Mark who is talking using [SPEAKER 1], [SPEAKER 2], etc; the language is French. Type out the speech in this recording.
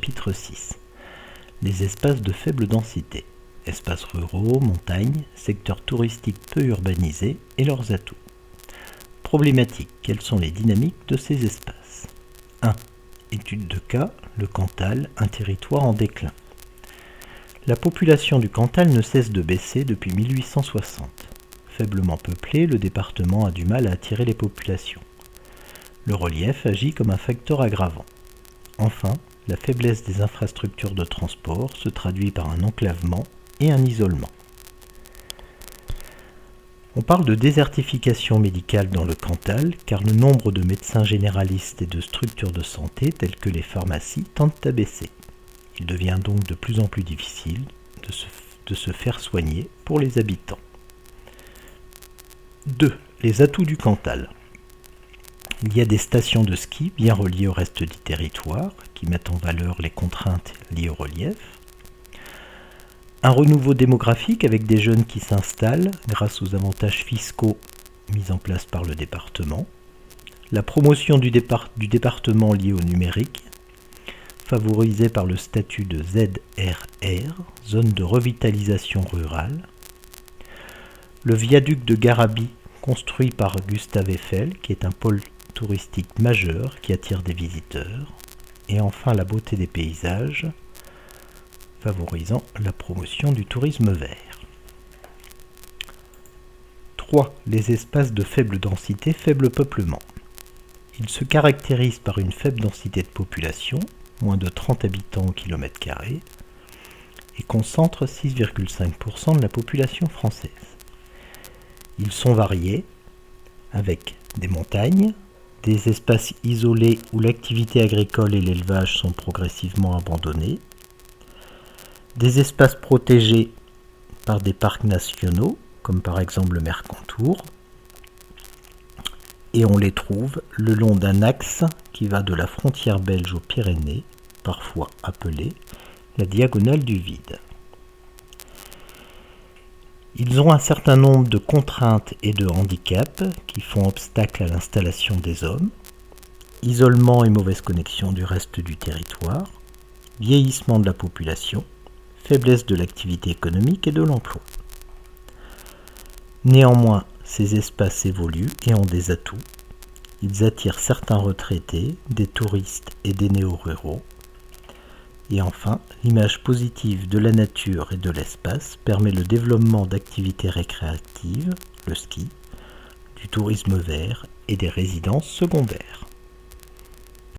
[SPEAKER 1] chapitre 6. Les espaces de faible densité, espaces ruraux, montagnes, secteurs touristiques peu urbanisés et leurs atouts. Problématique, quelles sont les dynamiques de ces espaces? 1. Étude de cas, le Cantal, un territoire en déclin. La population du Cantal ne cesse de baisser depuis 1860. Faiblement peuplé, le département a du mal à attirer les populations. Le relief agit comme un facteur aggravant. Enfin, la faiblesse des infrastructures de transport se traduit par un enclavement et un isolement. On parle de désertification médicale dans le Cantal car le nombre de médecins généralistes et de structures de santé telles que les pharmacies tendent à baisser. Il devient donc de plus en plus difficile de se faire soigner pour les habitants. 2. Les atouts du Cantal. Il y a des stations de ski bien reliées au reste du territoire qui mettent en valeur les contraintes liées au relief. Un renouveau démographique avec des jeunes qui s'installent grâce aux avantages fiscaux mis en place par le département. La promotion du département liée au numérique, favorisée par le statut de ZRR, zone de revitalisation rurale. Le viaduc de Garabi, construit par Gustave Eiffel, qui est un pôle touristique majeur qui attire des visiteurs. Et enfin la beauté des paysages, favorisant la promotion du tourisme vert. 3. Les espaces de faible densité, faible peuplement. Ils se caractérisent par une faible densité de population, moins de 30 habitants au kilomètre carré, et concentrent 6,5% de la population française. Ils sont variés, avec des montagnes, des espaces isolés où l'activité agricole et l'élevage sont progressivement abandonnés, des espaces protégés par des parcs nationaux, comme par exemple le Mercantour, et on les trouve le long d'un axe qui va de la frontière belge aux Pyrénées, parfois appelée la diagonale du vide. Ils ont un certain nombre de contraintes et de handicaps qui font obstacle à l'installation des hommes, isolement et mauvaise connexion du reste du territoire, vieillissement de la population, faiblesse de l'activité économique et de l'emploi. Néanmoins, ces espaces évoluent et ont des atouts. Ils attirent certains retraités, des touristes et des néo-ruraux. Et enfin, l'image positive de la nature et de l'espace permet le développement d'activités récréatives, le ski, du tourisme vert et des résidences secondaires.